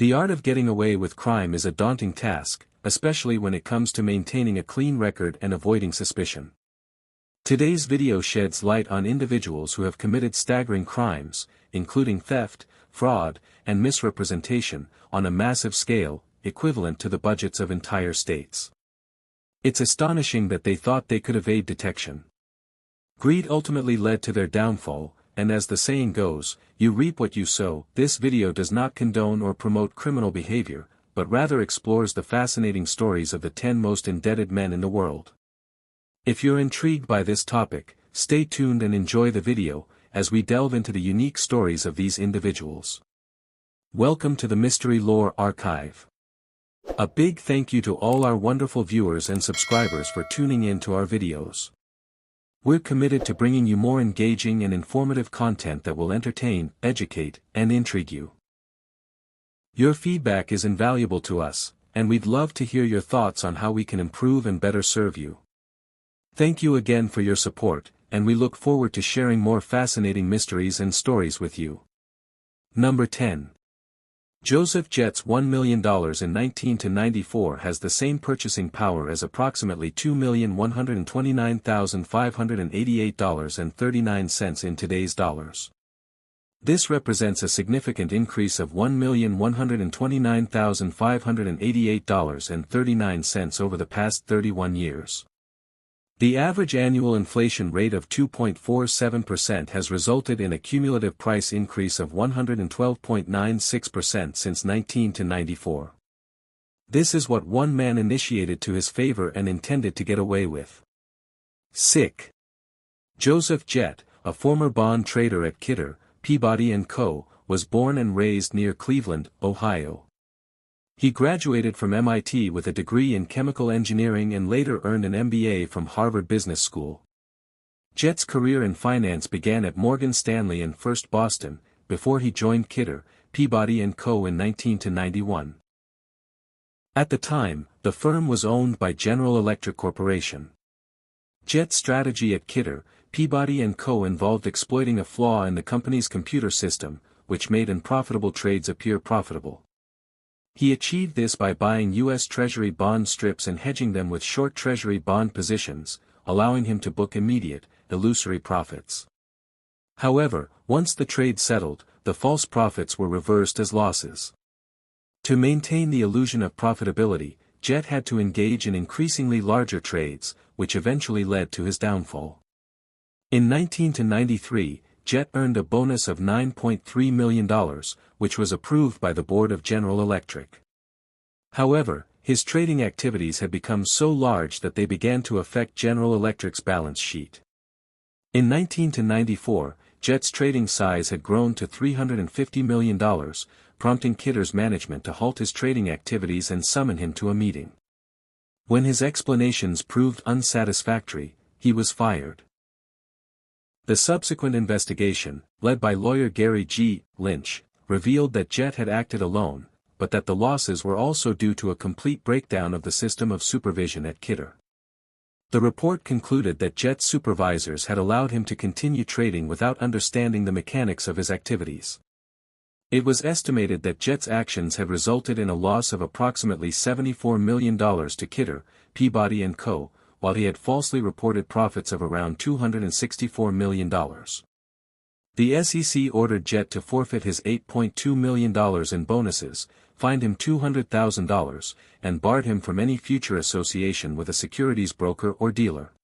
The art of getting away with crime is a daunting task, especially when it comes to maintaining a clean record and avoiding suspicion. Today's video sheds light on individuals who have committed staggering crimes, including theft, fraud, and misrepresentation, on a massive scale, equivalent to the budgets of entire states. It's astonishing that they thought they could evade detection. Greed ultimately led to their downfall, and as the saying goes, you reap what you sow. This video does not condone or promote criminal behavior, but rather explores the fascinating stories of the 10 most indebted men in the world. If you're intrigued by this topic, stay tuned and enjoy the video, as we delve into the unique stories of these individuals. Welcome to the Mystery Lore Archive. A big thank you to all our wonderful viewers and subscribers for tuning in to our videos. We're committed to bringing you more engaging and informative content that will entertain, educate, and intrigue you. Your feedback is invaluable to us, and we'd love to hear your thoughts on how we can improve and better serve you. Thank you again for your support, and we look forward to sharing more fascinating mysteries and stories with you. Number 10. Joseph Jett's $1 million in 1994 has the same purchasing power as approximately $2,129,588.39 in today's dollars. This represents a significant increase of $1,129,588.39 over the past 31 years. The average annual inflation rate of 2.47% has resulted in a cumulative price increase of 112.96% since 1994. This is what one man initiated to his favor and intended to get away with. Sick. Joseph Jett, a former bond trader at Kidder, Peabody & Co., was born and raised near Cleveland, Ohio. He graduated from MIT with a degree in chemical engineering and later earned an MBA from Harvard Business School. Jett's career in finance began at Morgan Stanley and First Boston, before he joined Kidder, Peabody & Co. in 1991. At the time, the firm was owned by General Electric Corporation. Jett's strategy at Kidder, Peabody & Co. involved exploiting a flaw in the company's computer system, which made unprofitable trades appear profitable. He achieved this by buying U.S. Treasury bond strips and hedging them with short Treasury bond positions, allowing him to book immediate, illusory profits. However, once the trade settled, the false profits were reversed as losses. To maintain the illusion of profitability, Jett had to engage in increasingly larger trades, which eventually led to his downfall. In 1993, Jett earned a bonus of $9.3 million, which was approved by the board of General Electric. However, his trading activities had become so large that they began to affect General Electric's balance sheet. In 1994, Jett's trading size had grown to $350 million, prompting Kidder's management to halt his trading activities and summon him to a meeting. When his explanations proved unsatisfactory, he was fired. The subsequent investigation, led by lawyer Gary G. Lynch, revealed that Jett had acted alone, but that the losses were also due to a complete breakdown of the system of supervision at Kidder. The report concluded that Jett's supervisors had allowed him to continue trading without understanding the mechanics of his activities. It was estimated that Jett's actions had resulted in a loss of approximately $74 million to Kidder, Peabody & Co., while he had falsely reported profits of around $264 million. The SEC ordered Jett to forfeit his $8.2 million in bonuses, fined him $200,000, and barred him from any future association with a securities broker or dealer.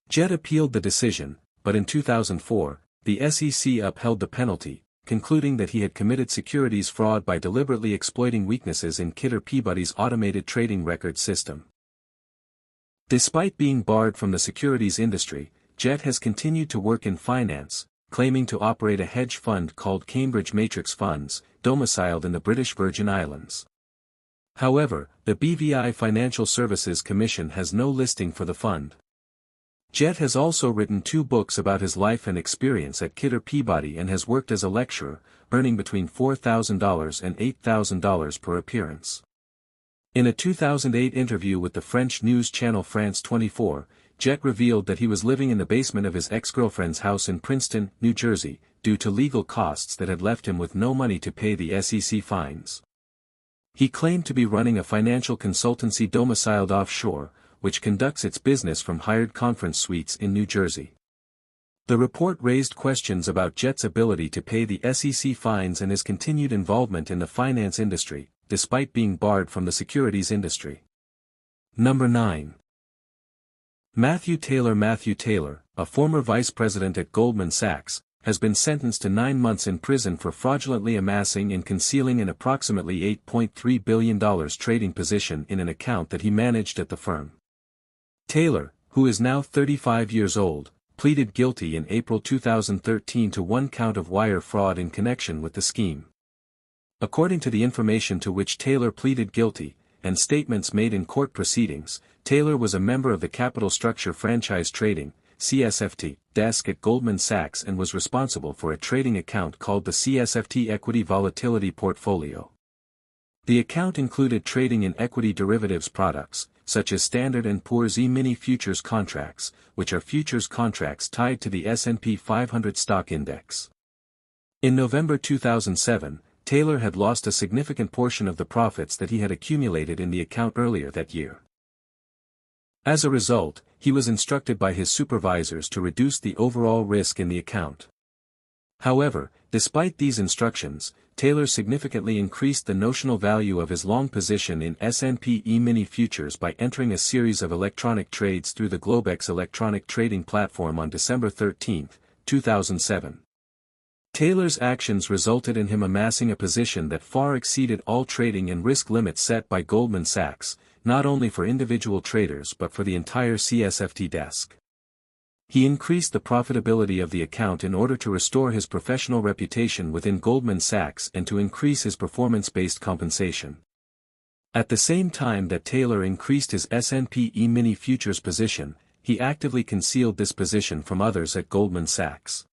Jett appealed the decision, but in 2004, the SEC upheld the penalty, concluding that he had committed securities fraud by deliberately exploiting weaknesses in Kidder Peabody's automated trading record system. Despite being barred from the securities industry, Jett has continued to work in finance, claiming to operate a hedge fund called Cambridge Matrix Funds, domiciled in the British Virgin Islands. However, the BVI Financial Services Commission has no listing for the fund. Jett has also written 2 books about his life and experience at Kidder Peabody and has worked as a lecturer, earning between $4,000 and $8,000 per appearance. In a 2008 interview with the French news channel France 24, Jett revealed that he was living in the basement of his ex-girlfriend's house in Princeton, New Jersey, due to legal costs that had left him with no money to pay the SEC fines. He claimed to be running a financial consultancy domiciled offshore, which conducts its business from hired conference suites in New Jersey. The report raised questions about Jet's ability to pay the SEC fines and his continued involvement in the finance industry, despite being barred from the securities industry. Number 9. Matthew Taylor. Matthew Taylor, a former vice president at Goldman Sachs, has been sentenced to 9 months in prison for fraudulently amassing and concealing an approximately $8.3 billion trading position in an account that he managed at the firm. Taylor, who is now 35 years old, pleaded guilty in April 2013 to 1 count of wire fraud in connection with the scheme. According to the information to which Taylor pleaded guilty, and statements made in court proceedings, Taylor was a member of the Capital Structure Franchise Trading (CSFT) desk at Goldman Sachs and was responsible for a trading account called the CSFT Equity Volatility Portfolio. The account included trading in equity derivatives products, such as Standard & Poor's E-mini futures contracts, which are futures contracts tied to the S&P 500 stock index. In November 2007, Taylor had lost a significant portion of the profits that he had accumulated in the account earlier that year. As a result, he was instructed by his supervisors to reduce the overall risk in the account. However, despite these instructions, Taylor significantly increased the notional value of his long position in S&P E-mini futures by entering a series of electronic trades through the Globex electronic trading platform on December 13, 2007. Taylor's actions resulted in him amassing a position that far exceeded all trading and risk limits set by Goldman Sachs, not only for individual traders but for the entire CSFT desk. He increased the profitability of the account in order to restore his professional reputation within Goldman Sachs and to increase his performance-based compensation. At the same time that Taylor increased his S&P E-mini futures position, he actively concealed this position from others at Goldman Sachs.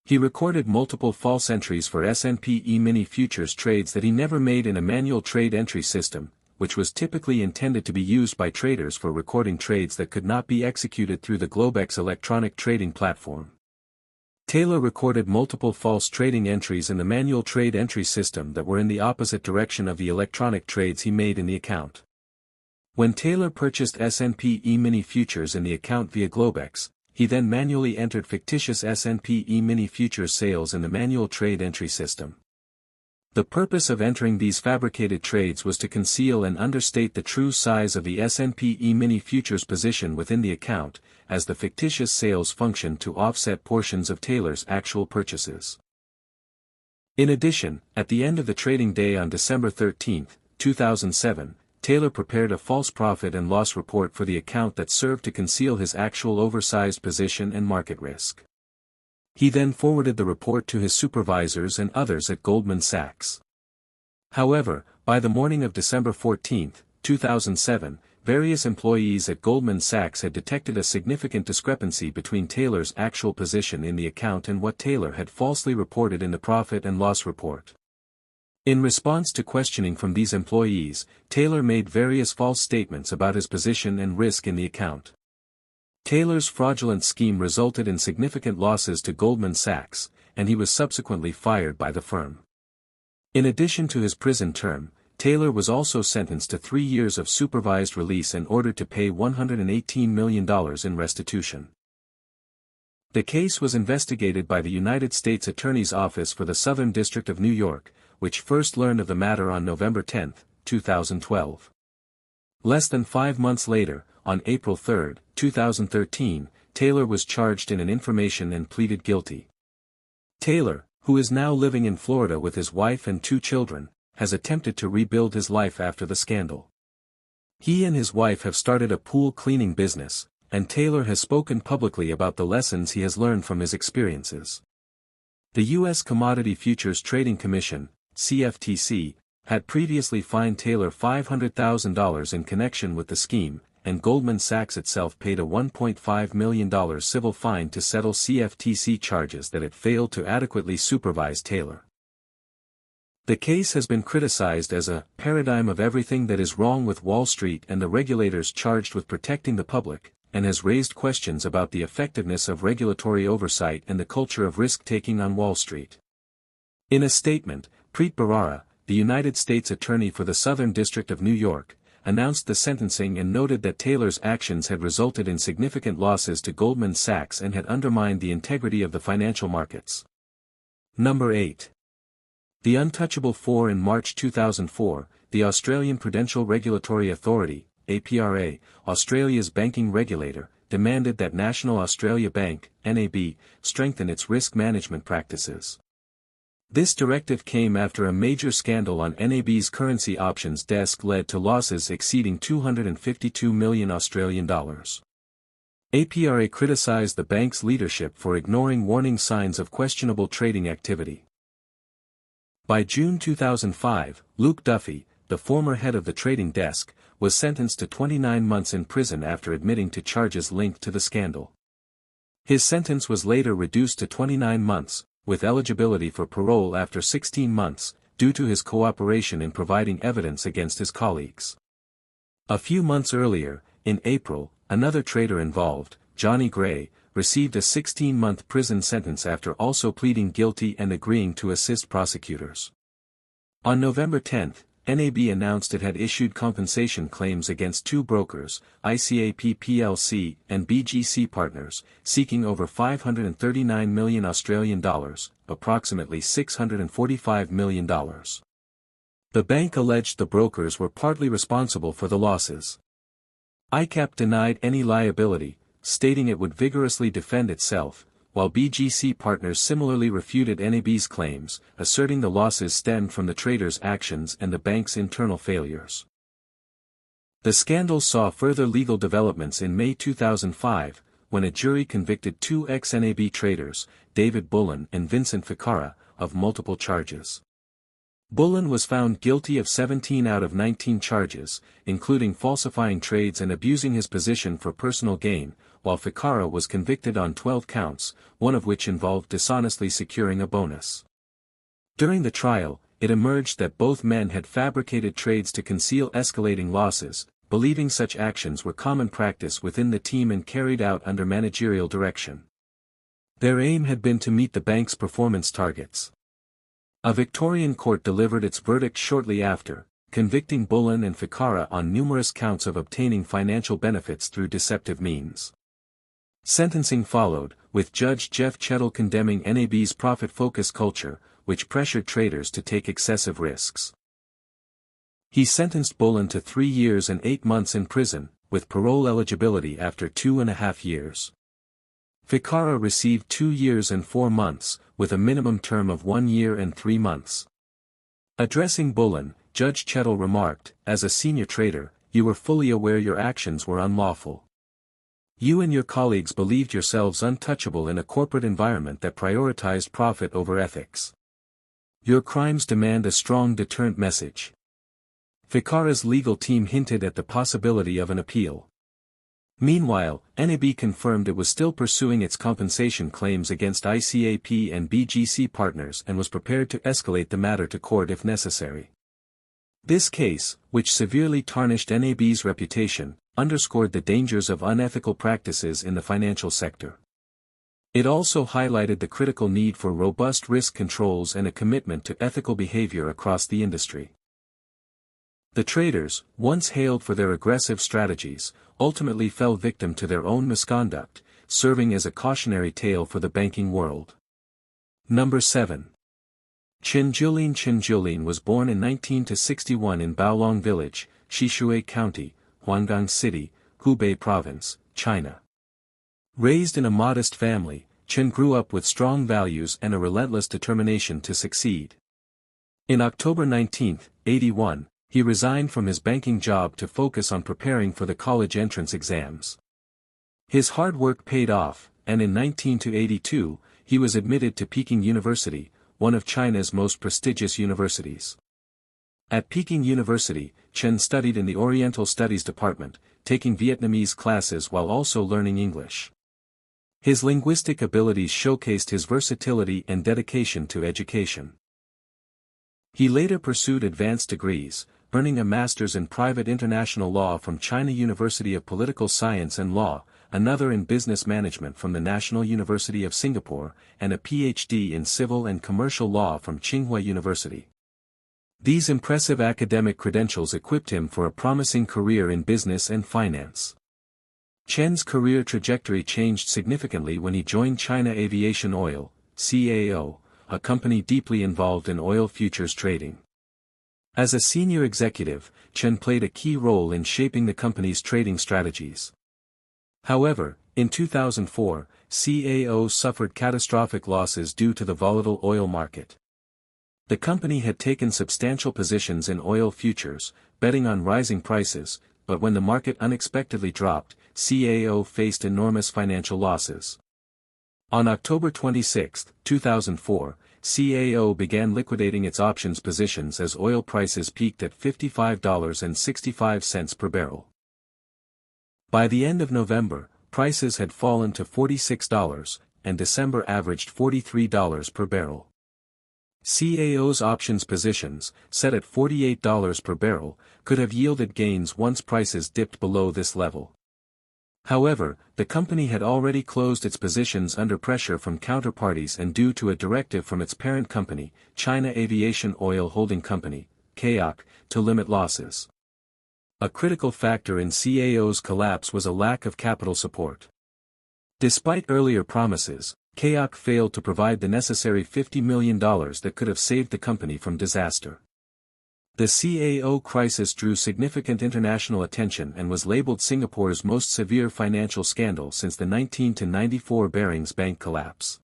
He recorded multiple false entries for S&P E-mini futures trades that he never made in a manual trade entry system, which was typically intended to be used by traders for recording trades that could not be executed through the Globex electronic trading platform. Taylor recorded multiple false trading entries in the manual trade entry system that were in the opposite direction of the electronic trades he made in the account. When Taylor purchased S&P E-mini futures in the account via Globex, he then manually entered fictitious S&P E-mini futures sales in the manual trade entry system. The purpose of entering these fabricated trades was to conceal and understate the true size of the S&P E-mini futures position within the account, as the fictitious sales functioned to offset portions of Taylor's actual purchases. In addition, at the end of the trading day on December 13, 2007, Taylor prepared a false profit and loss report for the account that served to conceal his actual oversized position and market risk. He then forwarded the report to his supervisors and others at Goldman Sachs. However, by the morning of December 14, 2007, various employees at Goldman Sachs had detected a significant discrepancy between Taylor's actual position in the account and what Taylor had falsely reported in the profit and loss report. In response to questioning from these employees, Taylor made various false statements about his position and risk in the account. Taylor's fraudulent scheme resulted in significant losses to Goldman Sachs, and he was subsequently fired by the firm. In addition to his prison term, Taylor was also sentenced to 3 years of supervised release in order to pay $118 million in restitution. The case was investigated by the United States Attorney's Office for the Southern District of New York, which first learned of the matter on November 10, 2012. Less than 5 months later, on April 3, 2013, Taylor was charged in an information and pleaded guilty. Taylor, who is now living in Florida with his wife and 2 children, has attempted to rebuild his life after the scandal. He and his wife have started a pool cleaning business, and Taylor has spoken publicly about the lessons he has learned from his experiences. The U.S. Commodity Futures Trading Commission, CFTC, had previously fined Taylor $500,000 in connection with the scheme, and Goldman Sachs itself paid a $1.5 million civil fine to settle CFTC charges that it failed to adequately supervise Taylor. The case has been criticized as a paradigm of everything that is wrong with Wall Street and the regulators charged with protecting the public, and has raised questions about the effectiveness of regulatory oversight and the culture of risk-taking on Wall Street. In a statement, Preet Bharara, the United States Attorney for the Southern District of New York, announced the sentencing and noted that Taylor's actions had resulted in significant losses to Goldman Sachs and had undermined the integrity of the financial markets. Number 8. The Untouchable Four. In March 2004, the Australian Prudential Regulatory Authority, APRA, Australia's banking regulator, demanded that National Australia Bank, NAB, strengthen its risk management practices. This directive came after a major scandal on NAB's currency options desk led to losses exceeding $252 million Australian dollars. APRA criticized the bank's leadership for ignoring warning signs of questionable trading activity. By June 2005, Luke Duffy, the former head of the trading desk, was sentenced to 29 months in prison after admitting to charges linked to the scandal. His sentence was later reduced to 29 months, with eligibility for parole after 16 months, due to his cooperation in providing evidence against his colleagues. A few months earlier, in April, another trader involved, Johnny Gray, received a 16-month prison sentence after also pleading guilty and agreeing to assist prosecutors. On November 10, NAB announced it had issued compensation claims against two brokers, ICAP plc and BGC Partners, seeking over $539 million Australian dollars, approximately $645 million. The bank alleged the brokers were partly responsible for the losses. ICAP denied any liability, stating it would vigorously defend itself, while BGC Partners similarly refuted NAB's claims, asserting the losses stemmed from the traders' actions and the bank's internal failures. The scandal saw further legal developments in May 2005, when a jury convicted two ex-NAB traders, David Bullen and Vincent Ficarra, of multiple charges. Bullen was found guilty of 17 out of 19 charges, including falsifying trades and abusing his position for personal gain, while Ficarra was convicted on 12 counts, one of which involved dishonestly securing a bonus. During the trial, it emerged that both men had fabricated trades to conceal escalating losses, believing such actions were common practice within the team and carried out under managerial direction. Their aim had been to meet the bank's performance targets. A Victorian court delivered its verdict shortly after, convicting Bullen and Ficarra on numerous counts of obtaining financial benefits through deceptive means. Sentencing followed, with Judge Jeff Chettle condemning NAB's profit-focused culture, which pressured traders to take excessive risks. He sentenced Bullen to 3 years and 8 months in prison, with parole eligibility after 2.5 years. Ficarra received 2 years and 4 months, with a minimum term of 1 year and 3 months. Addressing Bullen, Judge Chettle remarked, "As a senior trader, you were fully aware your actions were unlawful. You and your colleagues believed yourselves untouchable in a corporate environment that prioritized profit over ethics. Your crimes demand a strong deterrent message." Ficarra's legal team hinted at the possibility of an appeal. Meanwhile, NAB confirmed it was still pursuing its compensation claims against ICAP and BGC Partners and was prepared to escalate the matter to court if necessary. This case, which severely tarnished NAB's reputation, underscored the dangers of unethical practices in the financial sector. It also highlighted the critical need for robust risk controls and a commitment to ethical behavior across the industry. The traders, once hailed for their aggressive strategies, ultimately fell victim to their own misconduct, serving as a cautionary tale for the banking world. Number 7. Chen Jiulin was born in 1961 in Baolong Village, Shishui County, Huanggang City, Hubei Province, China. Raised in a modest family, Chen grew up with strong values and a relentless determination to succeed. In October 1981, he resigned from his banking job to focus on preparing for the college entrance exams. His hard work paid off, and in 1982, he was admitted to Peking University, one of China's most prestigious universities. At Peking University, Chen studied in the Oriental Studies department, taking Vietnamese classes while also learning English. His linguistic abilities showcased his versatility and dedication to education. He later pursued advanced degrees, earning a master's in private international law from China University of Political Science and Law, another in business management from the National University of Singapore, and a PhD in civil and commercial law from Tsinghua University. These impressive academic credentials equipped him for a promising career in business and finance. Chen's career trajectory changed significantly when he joined China Aviation Oil, CAO, a company deeply involved in oil futures trading. As a senior executive, Chen played a key role in shaping the company's trading strategies. However, in 2004, CAO suffered catastrophic losses due to the volatile oil market. The company had taken substantial positions in oil futures, betting on rising prices, but when the market unexpectedly dropped, CAO faced enormous financial losses. On October 26, 2004, CAO began liquidating its options positions as oil prices peaked at $55.65 per barrel. By the end of November, prices had fallen to $46, and December averaged $43 per barrel. CAO's options positions, set at $48 per barrel, could have yielded gains once prices dipped below this level. However, the company had already closed its positions under pressure from counterparties and due to a directive from its parent company, China Aviation Oil Holding Company, CAOC, to limit losses. A critical factor in CAO's collapse was a lack of capital support. Despite earlier promises, CAOC failed to provide the necessary $50 million that could have saved the company from disaster. The CAO crisis drew significant international attention and was labeled Singapore's most severe financial scandal since the 1994 Barings Bank collapse.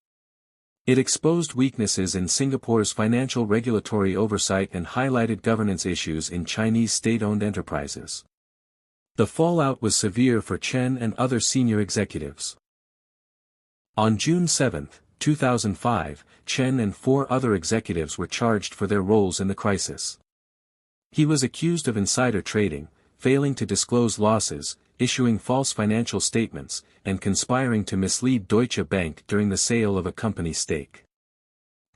It exposed weaknesses in Singapore's financial regulatory oversight and highlighted governance issues in Chinese state-owned enterprises. The fallout was severe for Chen and other senior executives. On June 7, 2005, Chen and 4 other executives were charged for their roles in the crisis. He was accused of insider trading, failing to disclose losses, issuing false financial statements, and conspiring to mislead Deutsche Bank during the sale of a company stake.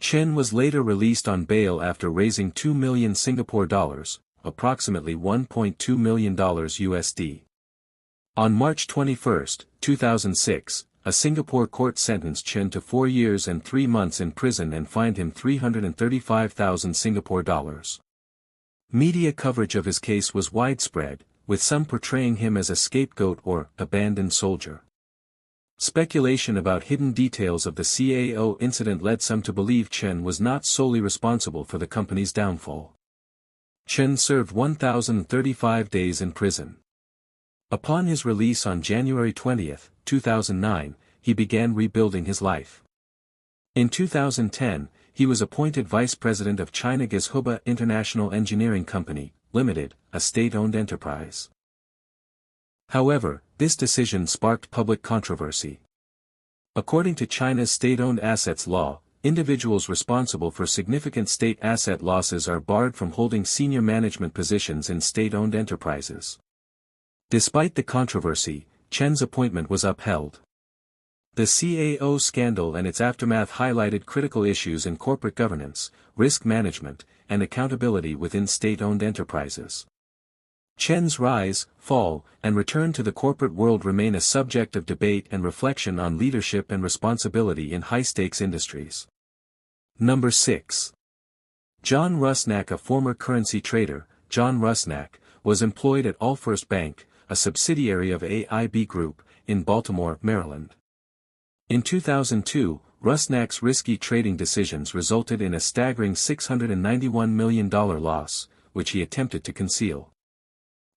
Chen was later released on bail after raising 2 million Singapore dollars, approximately $1.2 million USD. On March 21, 2006, a Singapore court sentenced Chen to 4 years and 3 months in prison and fined him 335,000 Singapore dollars. Media coverage of his case was widespread, with some portraying him as a scapegoat or abandoned soldier. Speculation about hidden details of the CAO incident led some to believe Chen was not solely responsible for the company's downfall. Chen served 1,035 days in prison. Upon his release on January 20, 2009, he began rebuilding his life. In 2010, he was appointed vice president of China Gezhouba International Engineering Company, Limited, a state-owned enterprise. However, this decision sparked public controversy. According to China's state-owned assets law, individuals responsible for significant state asset losses are barred from holding senior management positions in state-owned enterprises. Despite the controversy, Chen's appointment was upheld. The CAO scandal and its aftermath highlighted critical issues in corporate governance, risk management, and accountability within state-owned enterprises. Chen's rise, fall, and return to the corporate world remain a subject of debate and reflection on leadership and responsibility in high-stakes industries. Number 6. John Rusnak. A former currency trader, John Rusnak, was employed at Allfirst Bank, a subsidiary of AIB Group, in Baltimore, Maryland. In 2002, Rusnak's risky trading decisions resulted in a staggering $691 million loss, which he attempted to conceal.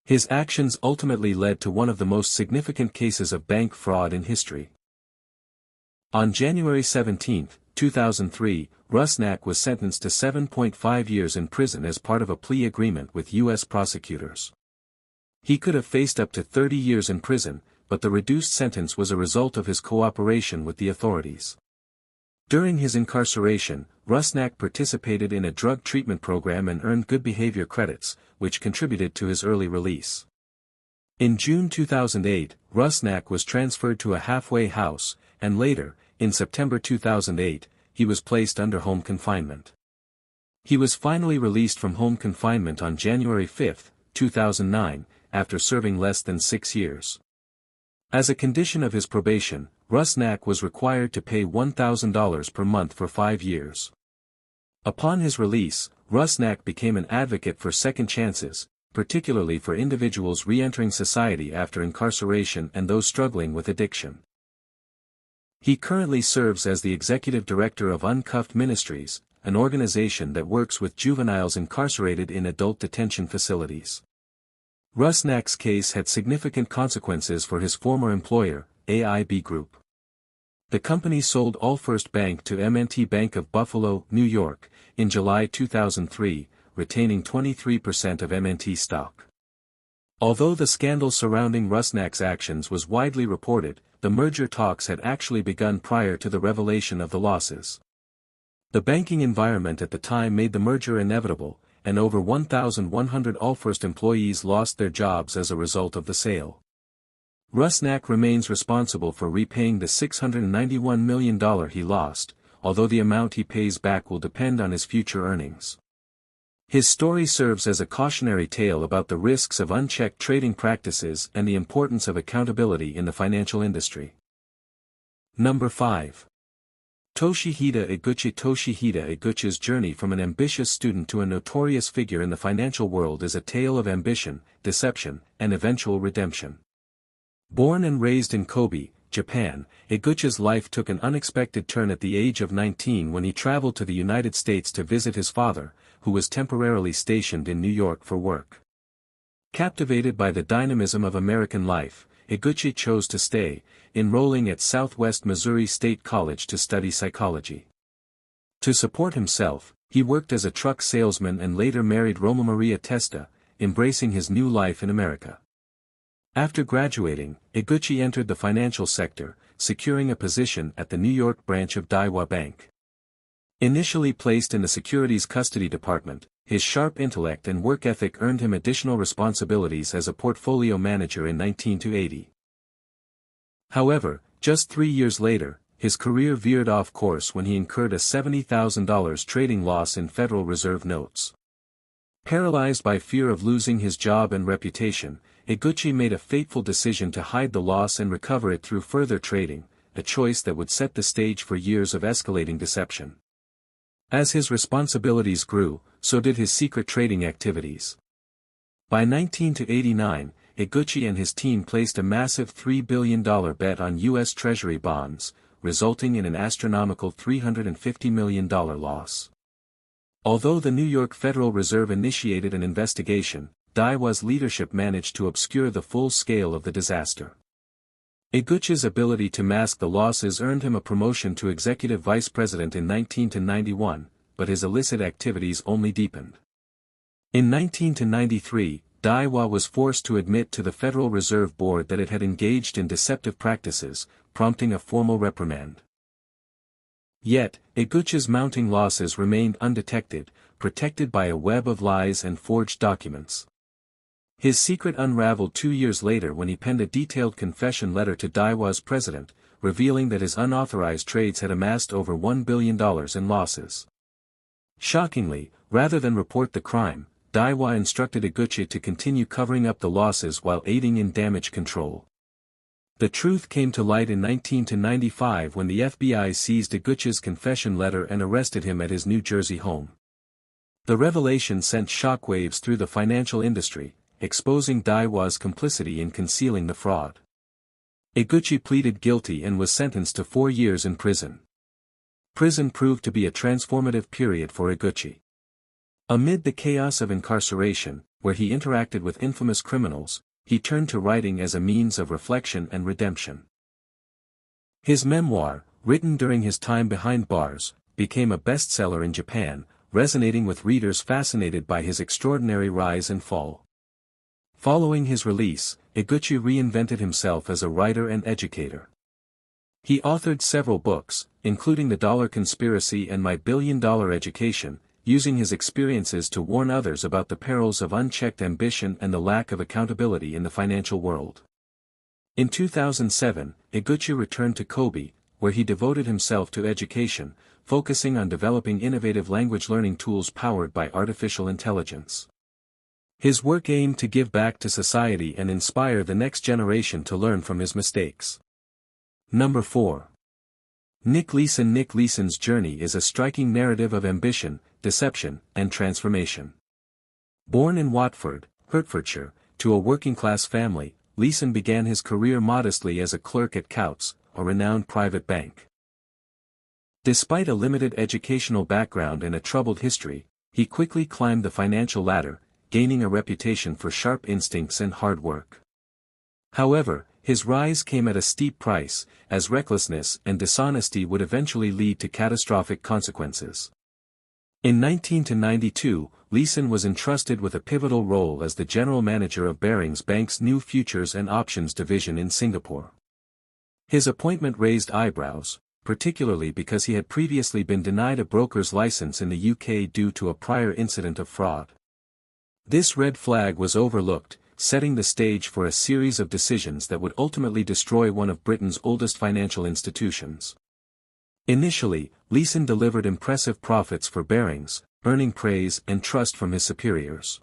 His actions ultimately led to one of the most significant cases of bank fraud in history. On January 17, 2003, Rusnak was sentenced to 7.5 years in prison as part of a plea agreement with U.S. prosecutors. He could have faced up to 30 years in prison, but the reduced sentence was a result of his cooperation with the authorities. During his incarceration, Rusnak participated in a drug treatment program and earned good behavior credits, which contributed to his early release. In June 2008, Rusnak was transferred to a halfway house, and later, in September 2008, he was placed under home confinement. He was finally released from home confinement on January 5, 2009, after serving less than 6 years. As a condition of his probation, Rusnak was required to pay $1,000 per month for 5 years. Upon his release, Rusnak became an advocate for second chances, particularly for individuals re-entering society after incarceration and those struggling with addiction. He currently serves as the executive director of Uncuffed Ministries, an organization that works with juveniles incarcerated in adult detention facilities. Rusnak's case had significant consequences for his former employer, AIB Group. The company sold Allfirst Bank to M&T Bank of Buffalo, New York, in July 2003, retaining 23% of M&T stock. Although the scandal surrounding Rusnak's actions was widely reported, the merger talks had actually begun prior to the revelation of the losses. The banking environment at the time made the merger inevitable, and over 1,100 Allfirst employees lost their jobs as a result of the sale. Rusnak remains responsible for repaying the $691 million he lost, although the amount he pays back will depend on his future earnings. His story serves as a cautionary tale about the risks of unchecked trading practices and the importance of accountability in the financial industry. Number 5. Toshihide Eguchi. Toshihide Eguchi's journey from an ambitious student to a notorious figure in the financial world is a tale of ambition, deception, and eventual redemption. Born and raised in Kobe, Japan, Eguchi's life took an unexpected turn at the age of 19 when he traveled to the United States to visit his father, who was temporarily stationed in New York for work. Captivated by the dynamism of American life, Eguchi chose to stay, enrolling at Southwest Missouri State College to study psychology. To support himself, he worked as a truck salesman and later married Roma Maria Testa, embracing his new life in America. After graduating, Eguchi entered the financial sector, securing a position at the New York branch of Daiwa Bank. Initially placed in the securities custody department, his sharp intellect and work ethic earned him additional responsibilities as a portfolio manager in 1980. However, just 3 years later, his career veered off course when he incurred a $70,000 trading loss in Federal Reserve notes. Paralyzed by fear of losing his job and reputation, Eguchi made a fateful decision to hide the loss and recover it through further trading, a choice that would set the stage for years of escalating deception. As his responsibilities grew, so did his secret trading activities. By 1989, Eguchi and his team placed a massive $3 billion bet on U.S. Treasury bonds, resulting in an astronomical $350 million loss. Although the New York Federal Reserve initiated an investigation, Daiwa's leadership managed to obscure the full scale of the disaster. Eguchi's ability to mask the losses earned him a promotion to executive vice president in 1991, but his illicit activities only deepened. In 1993, Daiwa was forced to admit to the Federal Reserve Board that it had engaged in deceptive practices, prompting a formal reprimand. Yet, Eguchi's mounting losses remained undetected, protected by a web of lies and forged documents. His secret unraveled 2 years later when he penned a detailed confession letter to Daiwa's president, revealing that his unauthorized trades had amassed over $1 billion in losses. Shockingly, rather than report the crime, Daiwa instructed Eguchi to continue covering up the losses while aiding in damage control. The truth came to light in 1995 when the FBI seized Eguchi's confession letter and arrested him at his New Jersey home. The revelation sent shockwaves through the financial industry, exposing Daiwa's complicity in concealing the fraud. Eguchi pleaded guilty and was sentenced to 4 years in prison. Prison proved to be a transformative period for Eguchi. Amid the chaos of incarceration, where he interacted with infamous criminals, he turned to writing as a means of reflection and redemption. His memoir, written during his time behind bars, became a bestseller in Japan, resonating with readers fascinated by his extraordinary rise and fall. Following his release, Eguchi reinvented himself as a writer and educator. He authored several books, including The Dollar Conspiracy and My Billion-Dollar Education, using his experiences to warn others about the perils of unchecked ambition and the lack of accountability in the financial world. In 2007, Eguchi returned to Kobe, where he devoted himself to education, focusing on developing innovative language learning tools powered by artificial intelligence. His work aimed to give back to society and inspire the next generation to learn from his mistakes. Number 4. Nick Leeson. Nick Leeson's journey is a striking narrative of ambition, deception, and transformation. Born in Watford, Hertfordshire, to a working-class family, Leeson began his career modestly as a clerk at Coutts, a renowned private bank. Despite a limited educational background and a troubled history, he quickly climbed the financial ladder, gaining a reputation for sharp instincts and hard work. However, his rise came at a steep price, as recklessness and dishonesty would eventually lead to catastrophic consequences. In 1992, Leeson was entrusted with a pivotal role as the general manager of Barings Bank's new futures and options division in Singapore. His appointment raised eyebrows, particularly because he had previously been denied a broker's license in the UK due to a prior incident of fraud. This red flag was overlooked, setting the stage for a series of decisions that would ultimately destroy one of Britain's oldest financial institutions. Initially, Leeson delivered impressive profits for Barings, earning praise and trust from his superiors.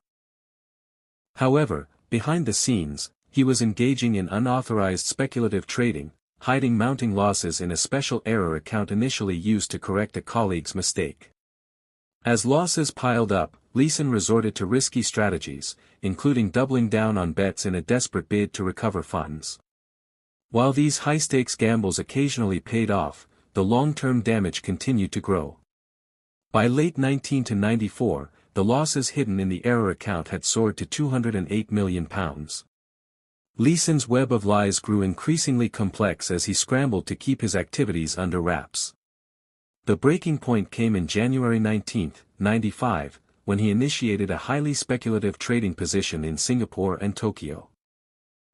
However, behind the scenes, he was engaging in unauthorized speculative trading, hiding mounting losses in a special error account initially used to correct a colleague's mistake. As losses piled up, Leeson resorted to risky strategies, including doubling down on bets in a desperate bid to recover funds. While these high-stakes gambles occasionally paid off, the long-term damage continued to grow. By late 1994, the losses hidden in the error account had soared to £208 million. Leeson's web of lies grew increasingly complex as he scrambled to keep his activities under wraps. The breaking point came in January 19, 1995, when he initiated a highly speculative trading position in Singapore and Tokyo.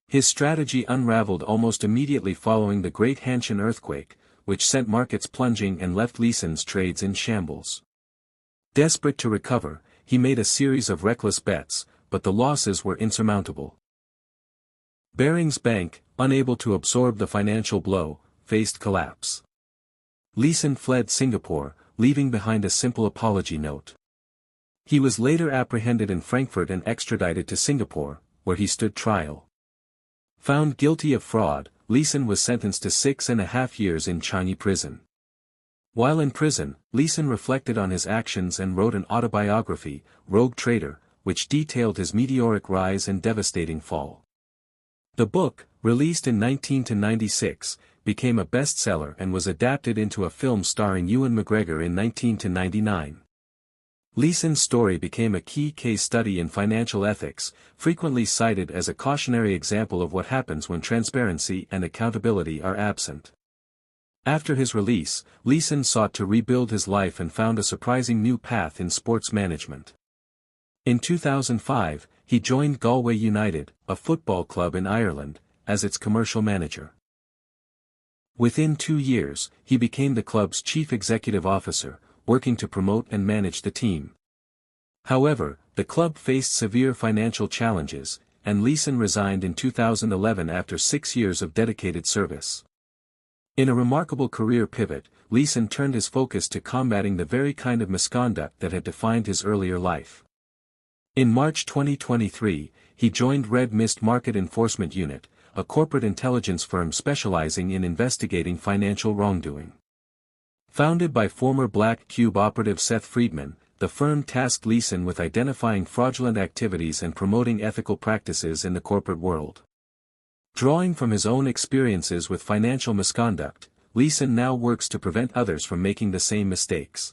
His strategy unraveled almost immediately following the Great Hanshin earthquake, which sent markets plunging and left Leeson's trades in shambles. Desperate to recover, he made a series of reckless bets, but the losses were insurmountable. Barings Bank, unable to absorb the financial blow, faced collapse. Leeson fled Singapore, leaving behind a simple apology note. He was later apprehended in Frankfurt and extradited to Singapore, where he stood trial. Found guilty of fraud, Leeson was sentenced to 6.5 years in Changi prison. While in prison, Leeson reflected on his actions and wrote an autobiography, Rogue Trader, which detailed his meteoric rise and devastating fall. The book, released in 1996, became a bestseller and was adapted into a film starring Ewan McGregor in 1999. Leeson's story became a key case study in financial ethics, frequently cited as a cautionary example of what happens when transparency and accountability are absent. After his release, Leeson sought to rebuild his life and found a surprising new path in sports management. In 2005, he joined Galway United, a football club in Ireland, as its commercial manager. Within 2 years, he became the club's chief executive officer, working to promote and manage the team. However, the club faced severe financial challenges, and Leeson resigned in 2011 after 6 years of dedicated service. In a remarkable career pivot, Leeson turned his focus to combating the very kind of misconduct that had defined his earlier life. In March 2023, he joined Red Mist Market Enforcement Unit, a corporate intelligence firm specializing in investigating financial wrongdoing. Founded by former Black Cube operative Seth Friedman, the firm tasked Leeson with identifying fraudulent activities and promoting ethical practices in the corporate world. Drawing from his own experiences with financial misconduct, Leeson now works to prevent others from making the same mistakes.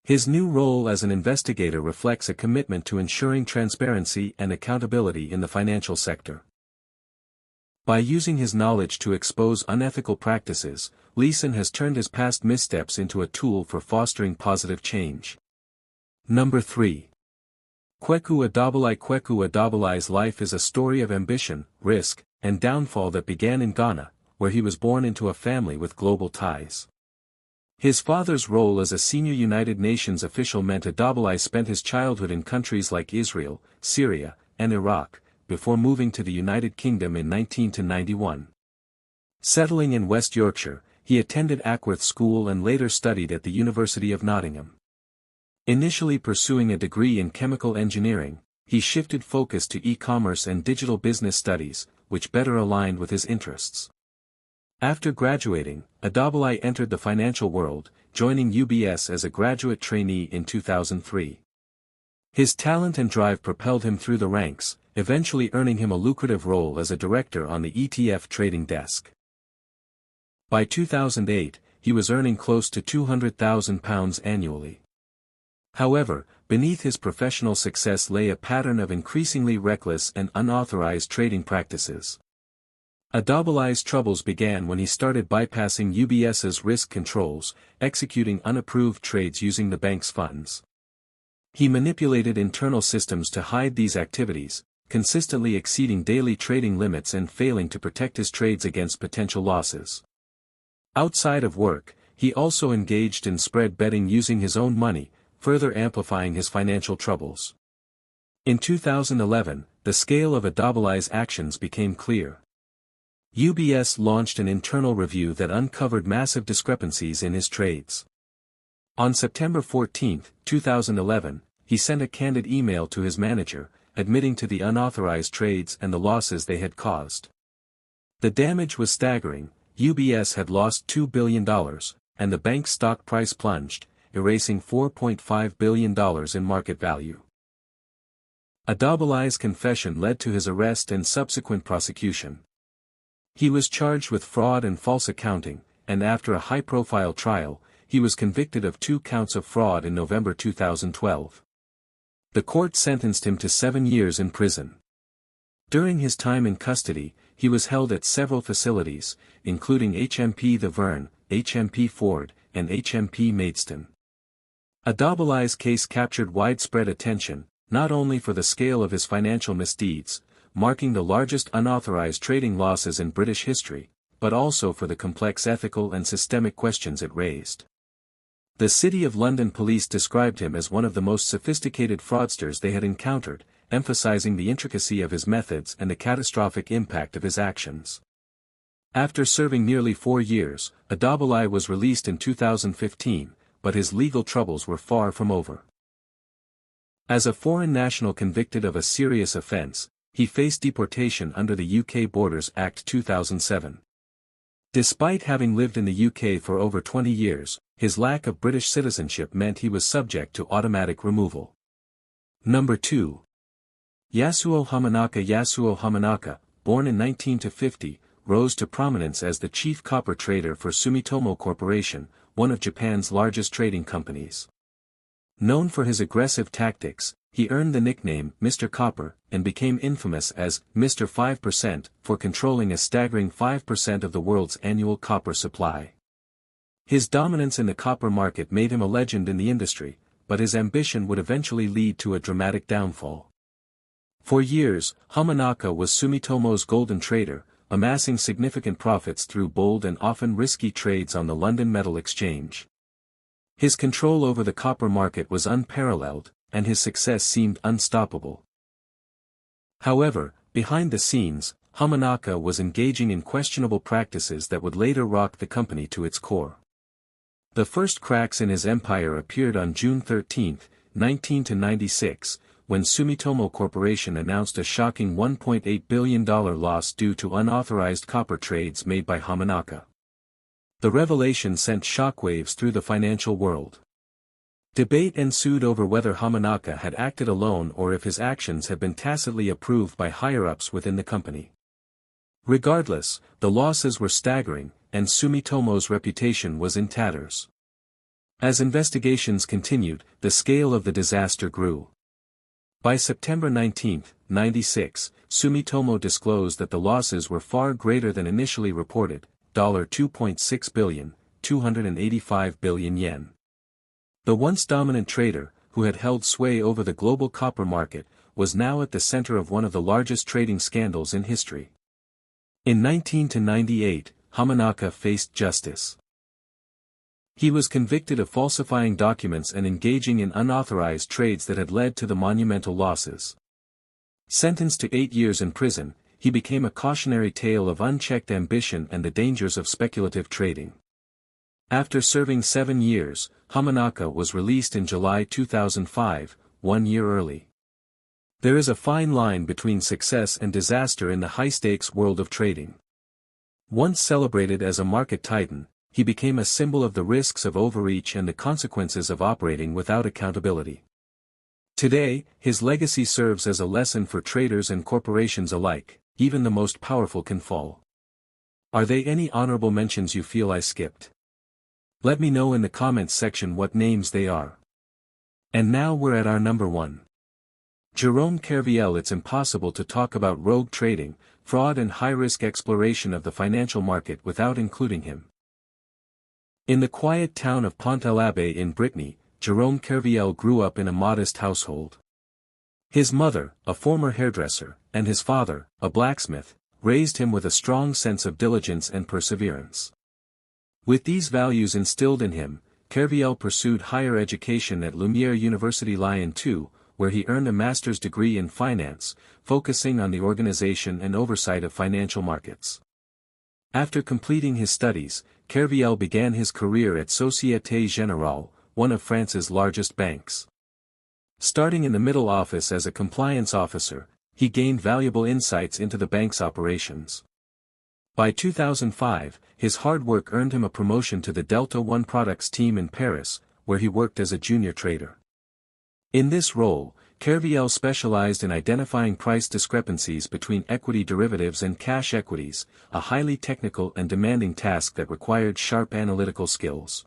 His new role as an investigator reflects a commitment to ensuring transparency and accountability in the financial sector. By using his knowledge to expose unethical practices, Leeson has turned his past missteps into a tool for fostering positive change. Number 3. Kweku Adobelai. Kweku Adobelai's life is a story of ambition, risk, and downfall that began in Ghana, where he was born into a family with global ties. His father's role as a senior United Nations official meant Adobelai spent his childhood in countries like Israel, Syria, and Iraq, before moving to the United Kingdom in 1991. Settling in West Yorkshire, he attended Ackworth School and later studied at the University of Nottingham. Initially pursuing a degree in chemical engineering, he shifted focus to e-commerce and digital business studies, which better aligned with his interests. After graduating, Adobelai entered the financial world, joining UBS as a graduate trainee in 2003. His talent and drive propelled him through the ranks, eventually earning him a lucrative role as a director on the ETF trading desk. By 2008, he was earning close to £200,000 annually. However, beneath his professional success lay a pattern of increasingly reckless and unauthorized trading practices. Adobolay's troubles began when he started bypassing UBS's risk controls, executing unapproved trades using the bank's funds. He manipulated internal systems to hide these activities, consistently exceeding daily trading limits and failing to protect his trades against potential losses. Outside of work, he also engaged in spread betting using his own money, further amplifying his financial troubles. In 2011, the scale of Adobolay's actions became clear. UBS launched an internal review that uncovered massive discrepancies in his trades. On September 14, 2011, he sent a candid email to his manager, admitting to the unauthorized trades and the losses they had caused. The damage was staggering. UBS had lost $2 billion, and the bank's stock price plunged, erasing $4.5 billion in market value. Adobolay's confession led to his arrest and subsequent prosecution. He was charged with fraud and false accounting, and after a high-profile trial, he was convicted of 2 counts of fraud in November 2012. The court sentenced him to 7 years in prison. During his time in custody, he was held at several facilities, including HMP The Verne, HMP Ford, and HMP Maidstone. Adobolay's case captured widespread attention, not only for the scale of his financial misdeeds, marking the largest unauthorized trading losses in British history, but also for the complex ethical and systemic questions it raised. The City of London police described him as one of the most sophisticated fraudsters they had encountered, emphasizing the intricacy of his methods and the catastrophic impact of his actions. After serving nearly 4 years, Adobolay was released in 2015, but his legal troubles were far from over. As a foreign national convicted of a serious offense, he faced deportation under the UK Borders Act 2007. Despite having lived in the UK for over 20 years, his lack of British citizenship meant he was subject to automatic removal. Number 2. Yasuo Hamanaka. Yasuo Hamanaka, born in 1950, rose to prominence as the chief copper trader for Sumitomo Corporation, one of Japan's largest trading companies. Known for his aggressive tactics, he earned the nickname Mr. Copper, and became infamous as Mr. 5% for controlling a staggering 5% of the world's annual copper supply. His dominance in the copper market made him a legend in the industry, but his ambition would eventually lead to a dramatic downfall. For years, Hamanaka was Sumitomo's golden trader, amassing significant profits through bold and often risky trades on the London Metal Exchange. His control over the copper market was unparalleled, and his success seemed unstoppable. However, behind the scenes, Hamanaka was engaging in questionable practices that would later rock the company to its core. The first cracks in his empire appeared on June 13, 1996, when Sumitomo Corporation announced a shocking $1.8 billion loss due to unauthorized copper trades made by Hamanaka. The revelation sent shockwaves through the financial world. Debate ensued over whether Hamanaka had acted alone or if his actions had been tacitly approved by higher-ups within the company. Regardless, the losses were staggering, and Sumitomo's reputation was in tatters. As investigations continued, the scale of the disaster grew. By September 19, 1996, Sumitomo disclosed that the losses were far greater than initially reported, $2.6 billion, 285 billion yen. The once dominant trader, who had held sway over the global copper market, was now at the center of one of the largest trading scandals in history. In 1998, Hamanaka faced justice. He was convicted of falsifying documents and engaging in unauthorized trades that had led to the monumental losses. Sentenced to 8 years in prison, he became a cautionary tale of unchecked ambition and the dangers of speculative trading. After serving 7 years, Hamanaka was released in July 2005, 1 year early. There is a fine line between success and disaster in the high-stakes world of trading. Once celebrated as a market titan, he became a symbol of the risks of overreach and the consequences of operating without accountability. Today, his legacy serves as a lesson for traders and corporations alike. Even the most powerful can fall. Are there any honorable mentions you feel I skipped? Let me know in the comments section what names they are. And now we're at our number 1. Jerome Kerviel. It's impossible to talk about rogue trading, fraud and high-risk exploration of the financial market without including him. In the quiet town of Pont-l'Abbé in Brittany, Jerome Kerviel grew up in a modest household. His mother, a former hairdresser, and his father, a blacksmith, raised him with a strong sense of diligence and perseverance. With these values instilled in him, Kerviel pursued higher education at Lumière University Lyon II, where he earned a master's degree in finance, focusing on the organization and oversight of financial markets. After completing his studies, Kerviel began his career at Société Générale, one of France's largest banks. Starting in the middle office as a compliance officer, he gained valuable insights into the bank's operations. By 2005, his hard work earned him a promotion to the Delta One products team in Paris, where he worked as a junior trader. In this role, Kerviel specialized in identifying price discrepancies between equity derivatives and cash equities, a highly technical and demanding task that required sharp analytical skills.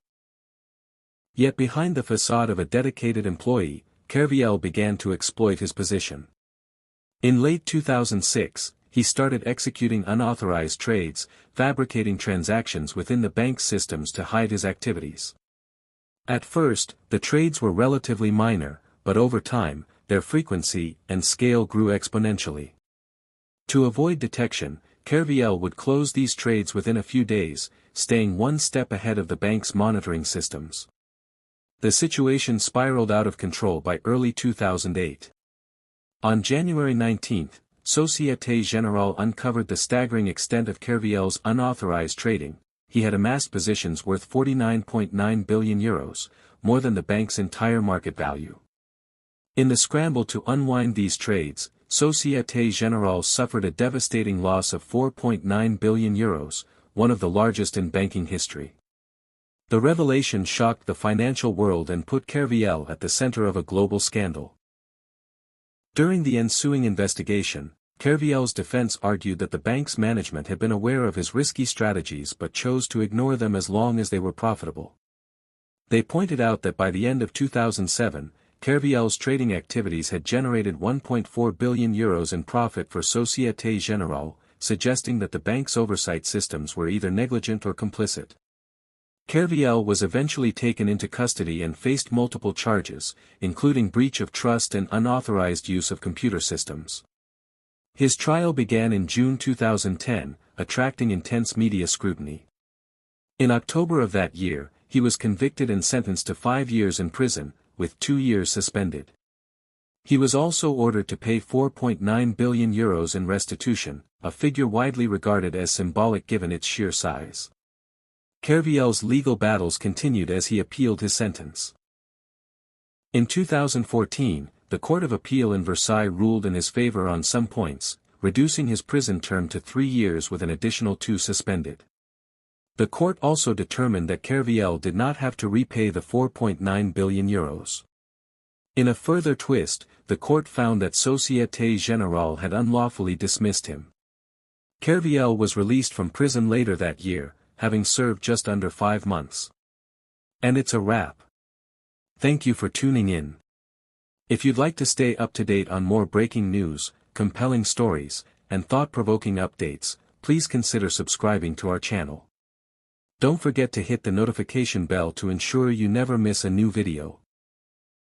Yet behind the facade of a dedicated employee, Kerviel began to exploit his position. In late 2006, he started executing unauthorized trades, fabricating transactions within the bank's systems to hide his activities. At first, the trades were relatively minor, but over time, their frequency and scale grew exponentially. To avoid detection, Kerviel would close these trades within a few days, staying one step ahead of the bank's monitoring systems. The situation spiraled out of control by early 2008. On January 19, Société Générale uncovered the staggering extent of Kerviel's unauthorized trading. He had amassed positions worth €49.9 billion, more than the bank's entire market value. In the scramble to unwind these trades, Société Générale suffered a devastating loss of €4.9 billion, one of the largest in banking history. The revelation shocked the financial world and put Kerviel at the center of a global scandal. During the ensuing investigation, Kerviel's defense argued that the bank's management had been aware of his risky strategies but chose to ignore them as long as they were profitable. They pointed out that by the end of 2007, Kerviel's trading activities had generated €1.4 billion in profit for Société Générale, suggesting that the bank's oversight systems were either negligent or complicit. Kerviel was eventually taken into custody and faced multiple charges, including breach of trust and unauthorized use of computer systems. His trial began in June 2010, attracting intense media scrutiny. In October of that year, he was convicted and sentenced to 5 years in prison, with 2 years suspended. He was also ordered to pay €4.9 billion in restitution, a figure widely regarded as symbolic given its sheer size. Kerviel's legal battles continued as he appealed his sentence. In 2014, the Court of Appeal in Versailles ruled in his favor on some points, reducing his prison term to 3 years with an additional 2 suspended. The court also determined that Kerviel did not have to repay the €4.9 billion. In a further twist, the court found that Société Générale had unlawfully dismissed him. Kerviel was released from prison later that year, having served just under 5 months. And it's a wrap. Thank you for tuning in. If you'd like to stay up to date on more breaking news, compelling stories, and thought-provoking updates, please consider subscribing to our channel. Don't forget to hit the notification bell to ensure you never miss a new video.